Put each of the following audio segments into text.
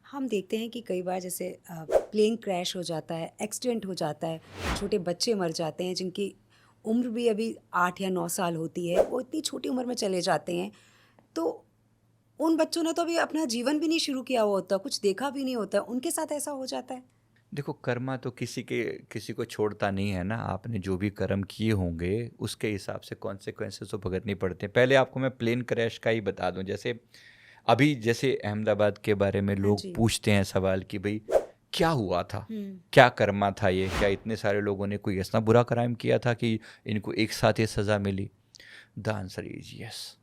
हम देखते हैं कि कई बार जैसे प्लेन क्रैश हो जाता है, एक्सीडेंट हो जाता है, छोटे बच्चे मर जाते हैं जिनकी उम्र भी अभी 8 या 9 साल होती है, वो इतनी छोटी उम्र में चले जाते हैं। तो उन बच्चों ने तो अभी अपना जीवन भी नहीं शुरू किया हुआ होता, कुछ देखा भी नहीं होता, उनके साथ ऐसा हो जाता है। देखो, कर्मा तो किसी को छोड़ता नहीं है ना। आपने जो भी कर्म किए होंगे उसके हिसाब से कॉन्सिक्वेंसेस तो भुगतने पड़ते हैं। पहले आपको मैं प्लेन क्रैश का ही बता दूं। जैसे अहमदाबाद के बारे में हाँ लोग जी। पूछते हैं सवाल कि भाई क्या हुआ था, हुँ। क्या कर्मा था ये, क्या इतने सारे लोगों ने कोई ऐसा बुरा क्राइम किया था कि इनको एक साथ ये सज़ा मिली। द आंसर इज यस,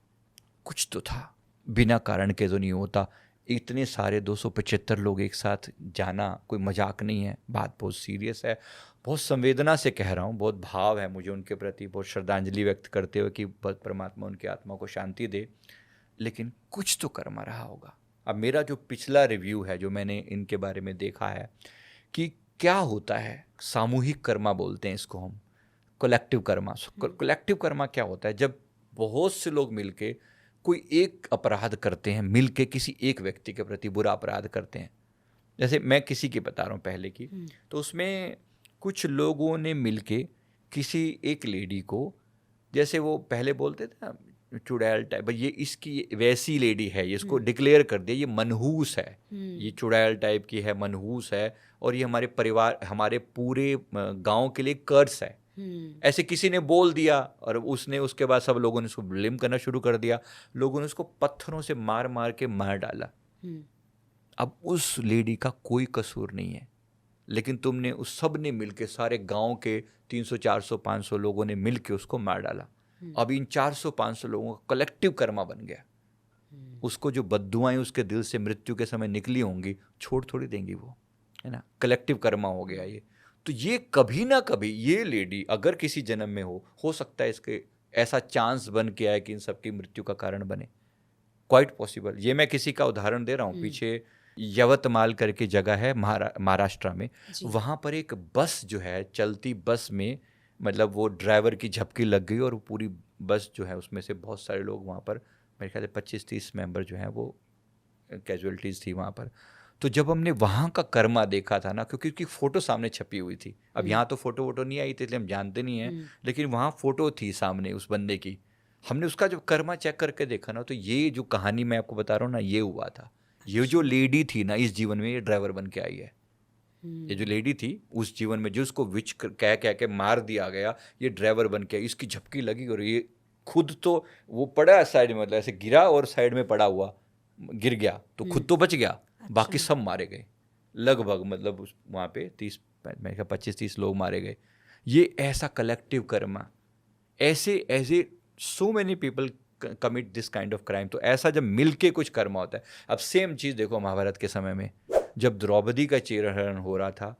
कुछ तो था। बिना कारण के तो नहीं होता। इतने सारे 275 लोग एक साथ जाना कोई मजाक नहीं है, बात बहुत सीरियस है। बहुत संवेदना से कह रहा हूँ, बहुत भाव है मुझे उनके प्रति, बहुत श्रद्धांजलि व्यक्त करते हुए कि बस परमात्मा उनकी आत्मा को शांति दे। लेकिन कुछ तो कर्म रहा होगा। अब मेरा जो पिछला रिव्यू है, जो मैंने इनके बारे में देखा है कि क्या होता है, सामूहिक कर्मा बोलते हैं इसको हम, कलेक्टिव कर्मा। हुँ। कलेक्टिव कर्मा क्या होता है? जब बहुत से लोग मिलके कोई एक अपराध करते हैं, मिलके किसी एक व्यक्ति के प्रति बुरा अपराध करते हैं। जैसे मैं किसी की बता रहा हूँ पहले की, हुँ। तो उसमें कुछ लोगों ने मिलके किसी एक लेडी को, जैसे वो पहले बोलते थे ना चुड़ैल टाइप, ये इसकी वैसी लेडी है, ये इसको हुँ। डिक्लेयर कर दिया ये मनहूस है, ये हुँ। चुड़ैल टाइप की है, मनहूस है, और ये हमारे परिवार, हमारे पूरे गांव के लिए कर्स है। हुँ। ऐसे किसी ने बोल दिया और उसने, उसके बाद सब लोगों ने उसको ब्लेम करना शुरू कर दिया। लोगों ने उसको पत्थरों से मार मार के मार डाला। हुँ। अब उस लेडी का कोई कसूर नहीं है, लेकिन तुमने, उस सब ने मिलके, सारे गांव के 300 400 500 लोगों ने मिलके उसको मार डाला। हुँ। अब इन 400 500 लोगों का कलेक्टिव कर्मा बन गया। हुँ। उसको जो बद्दुआएं उसके दिल से मृत्यु के समय निकली होंगी, छोड़ थोड़ी देंगी वो, है ना। कलेक्टिव कर्मा हो गया ये। तो ये कभी ना कभी ये लेडी अगर किसी जन्म में हो सकता है इसके ऐसा चांस बन के आए कि इन सबकी मृत्यु का कारण बने। Quite possible. ये मैं किसी का उदाहरण दे रहा हूँ। हुँ। पीछे यवतमाल करके जगह है महाराष्ट्र में। जी। वहाँ पर एक बस जो है, चलती बस में, मतलब वो ड्राइवर की झपकी लग गई और वो पूरी बस जो है उसमें से बहुत सारे लोग वहाँ पर, मेरे ख्याल से 25-30 मेंबर जो हैं वो कैजुअलिटीज़ थी वहाँ पर। तो जब हमने वहाँ का कर्मा देखा था ना, क्योंकि उसकी फ़ोटो सामने छपी हुई थी। अब हुँ। यहाँ तो फ़ोटो वोटो नहीं आई थी इसलिए हम जानते नहीं हैं, हुँ। लेकिन वहाँ फ़ोटो थी सामने उस बंदे की। हमने उसका जब कर्मा चेक करके देखा ना, तो ये जो कहानी मैं आपको बता रहा हूँ ना, ये हुआ था। ये जो अच्छा। लेडी थी ना, इस जीवन में ये ड्राइवर बन के आई है। ये जो हुँ। लेडी थी उस जीवन में, जो उसको कह कह के मार दिया गया, ये ड्राइवर बन के आई। इसकी झपकी लगी और ये खुद तो वो पड़ा साइड में, मतलब ऐसे गिरा और साइड में पड़ा हुआ गिर गया, तो हुँ। खुद तो बच गया, बाकी अच्छा। सब मारे गए लगभग। मतलब वहाँ पे 30, मैं क्या 25-30 लोग मारे गए। ये ऐसा कलेक्टिव कर्मा, ऐसे ऐसे so many people commit this kind of crime. तो ऐसा जब मिलके कुछ कर्म होता है। अब सेम चीज़ देखो महाभारत के समय में, जब द्रौपदी का चीरहरण हो रहा था,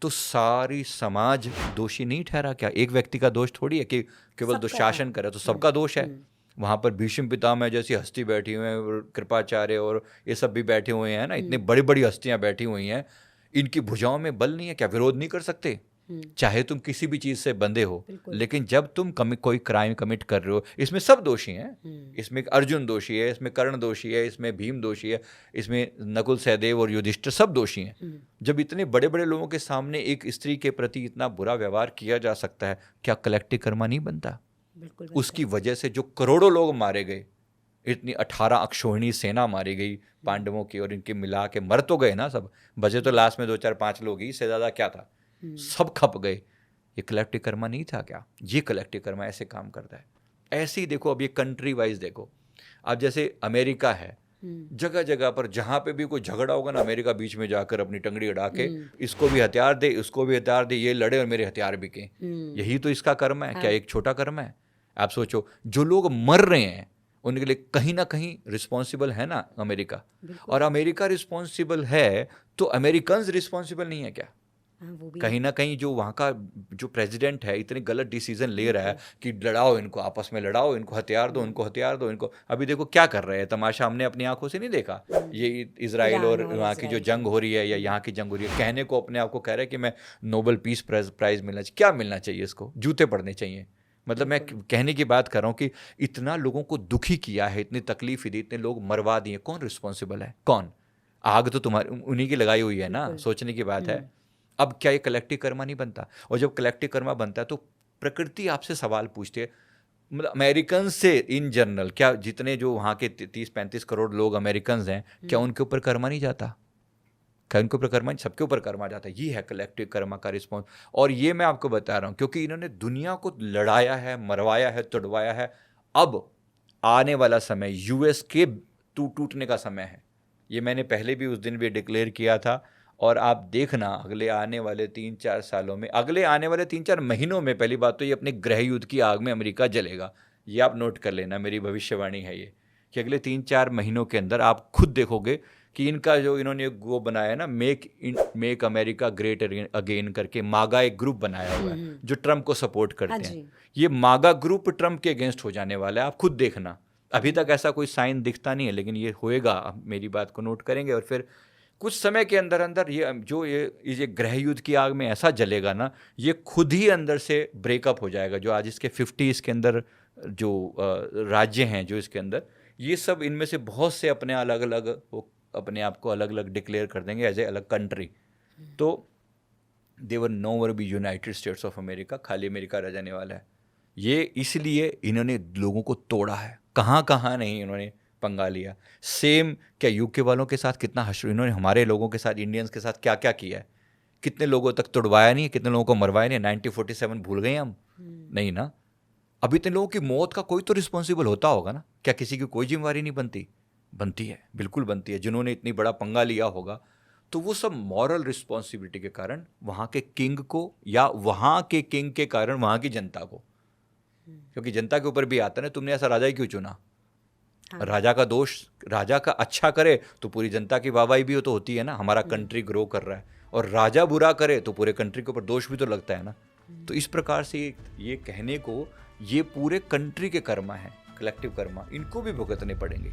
तो सारी समाज दोषी नहीं ठहरा क्या? एक व्यक्ति का दोष थोड़ी है कि केवल सबका था। दुशासन करे, तो हुँ। सबका दोष है। हुँ। वहाँ पर भीष्म पितामह जैसी हस्ती बैठी हुई है, और कृपाचार्य और ये सब भी बैठे हुए हैं ना, इतनी हुँ। बड़ी बड़ी हस्तियाँ बैठी हुई हैं। इनकी भुजाओं में बल नहीं है क्या? विरोध नहीं कर सकते? हुँ। चाहे तुम किसी भी चीज़ से बंधे हो, बिल्कुल। लेकिन जब तुम कोई क्राइम कमिट कर रहे हो, इसमें सब दोषी हैं। हुँ। इसमें अर्जुन दोषी है, इसमें कर्ण दोषी है, इसमें भीम दोषी है, इसमें नकुल सहदेव और युधिष्ठिर सब दोषी हैं। हुँ। जब इतने बड़े बड़े लोगों के सामने एक स्त्री के प्रति इतना बुरा व्यवहार किया जा सकता है, क्या कलेक्टिव कर्मा नहीं बनता? बिल्कुल बनता उसकी है। वजह से जो करोड़ों लोग मारे गए, इतनी 18 अक्षोहिणी सेना मारी गई हुँ। पांडवों की, और इनके मिला के मर तो गए ना सब, बचे तो हुँ। लास्ट में 2 4 5 लोग ही, इससे ज़्यादा क्या था? हुँ। सब खप गए। ये कलेक्टिव कर्मा नहीं था क्या? ये कलेक्टिव कर्मा ऐसे काम करता है। ऐसे ही देखो, अब ये कंट्री वाइज देखो। अब जैसे अमेरिका है, हुँ। जगह जगह पर जहाँ पे भी कोई झगड़ा होगा ना, अमेरिका बीच में जाकर अपनी टंगड़ी अड़ा के, हुँ। इसको भी हथियार दे, उसको भी हथियार दे, ये लड़े और मेरे हथियार बिके। हुँ। यही तो इसका कर्म है क्या? हाँ। एक छोटा कर्म है? आप सोचो, जो लोग मर रहे हैं उनके लिए कहीं ना कहीं रिस्पॉन्सिबल है ना अमेरिका। बिल्कुल। और अमेरिका रिस्पॉन्सिबल है, तो अमेरिकन्स रिस्पॉन्सिबल नहीं है क्या? हाँ, वो भी है। कहीं ना कहीं जो वहाँ का जो प्रेसिडेंट है इतने गलत डिसीजन ले रहा है बिल्कुल। कि लड़ाओ इनको, आपस में लड़ाओ, इनको हथियार दो, हुँ। इनको हथियार दो, इनको। अभी देखो क्या कर रहे हैं, तमाशा हमने अपनी आंखों से नहीं देखा। हुँ। ये इजराइल ईरान और और वहाँ की जो इज़राइल का। जंग हो रही है, या हुँ। यहाँ की जंग हो रही है, कहने को अपने आप को कह रहे हैं कि मैं नोबेल पीस प्राइज मिलना चाहिए। क्या मिलना चाहिए इसको? जूते पड़ने चाहिए। मतलब मैं बिल्कुल। कहने की बात कर रहा हूँ कि इतना लोगों को दुखी किया है, इतनी तकलीफ दी, इतने लोग मरवा दिए, कौन रिस्पॉन्सिबल है? कौन? आग तो तुम्हारी उन्हीं की लगाई हुई है ना, बिल्कुल। सोचने की बात है। अब क्या ये कलेक्टिव कर्मा नहीं बनता? और जब कलेक्टिव कर्मा बनता है तो प्रकृति आपसे सवाल पूछती है, मतलब अमेरिकन से इन जनरल, क्या जितने जो वहाँ के 30-35 करोड़ लोग अमेरिकन हैं, क्या उनके ऊपर कर्मा नहीं जाता? क्या उनके ऊपर कर्मा? सबके ऊपर कर्मा जाता है। ये है कलेक्टिव कर्मा का रिस्पॉन्स। और ये मैं आपको बता रहा हूँ क्योंकि इन्होंने दुनिया को लड़ाया है, मरवाया है, तुड़वाया है। अब आने वाला समय यूएस के टूटने का समय है। ये मैंने पहले भी उस दिन भी डिक्लेयर किया था। और आप देखना अगले आने वाले 3-4 सालों में, अगले आने वाले 3-4 महीनों में, पहली बात तो ये अपने गृह युद्ध की आग में अमेरिका जलेगा। ये आप नोट कर लेना, मेरी भविष्यवाणी है ये, कि अगले 3-4 महीनों के अंदर आप खुद देखोगे कि इनका जो इन्होंने वो बनाया ना, मेक अमेरिका ग्रेट अगेन करके, मागा एक ग्रुप बनाया हुआ है जो ट्रम्प को सपोर्ट करते हैं। ये मागा ग्रुप ट्रम्प के अगेंस्ट हो जाने वाला है, आप खुद देखना। अभी तक ऐसा कोई साइन दिखता नहीं है, लेकिन ये होएगा। आप मेरी बात को नोट करेंगे और फिर कुछ समय के अंदर अंदर ये गृह युद्ध की आग में ऐसा जलेगा ना, ये खुद ही अंदर से ब्रेकअप हो जाएगा। जो आज इसके 50 इसके अंदर जो राज्य हैं जो इसके अंदर, ये सब इनमें से बहुत से अपने अलग अलग अपने आप को अलग अलग डिक्लेयर कर देंगे एज ए अलग कंट्री। तो they were no were be United States of America, खाली अमेरिका रह जाने वाला है। ये इसलिए इन्होंने लोगों को तोड़ा है, कहाँ कहाँ नहीं इन्होंने पंगा लिया। सेम क्या यूके वालों के साथ कितना इन्होंने हमारे लोगों के साथ, इंडियंस के साथ क्या क्या किया है, कितने लोगों तक तोड़वाया नहीं है, कितने लोगों को मरवाया नहीं। 1947 भूल गए हम? नहीं ना। अभी इतने लोगों की मौत का कोई तो रिस्पॉन्सिबल होता होगा ना? क्या किसी की कोई जिम्मेवारी नहीं बनती? बनती है, बिल्कुल बनती है। जिन्होंने इतनी बड़ा पंगा लिया होगा, तो वो सब मॉरल रिस्पॉन्सिबिलिटी के कारण वहाँ के किंग को, या वहाँ के किंग के कारण वहाँ की जनता को, क्योंकि जनता के ऊपर भी आता है ना, तुमने ऐसा राजा ही क्यों चुना? हाँ। राजा का दोष, राजा का अच्छा करे तो पूरी जनता की वाहवाही भी तो होती है ना, हमारा कंट्री ग्रो कर रहा है। और राजा बुरा करे तो पूरे कंट्री के ऊपर दोष भी तो लगता है ना। तो इस प्रकार से ये कहने को, ये पूरे कंट्री के कर्मा है, कलेक्टिव कर्मा, इनको भी भुगतने पड़ेंगे।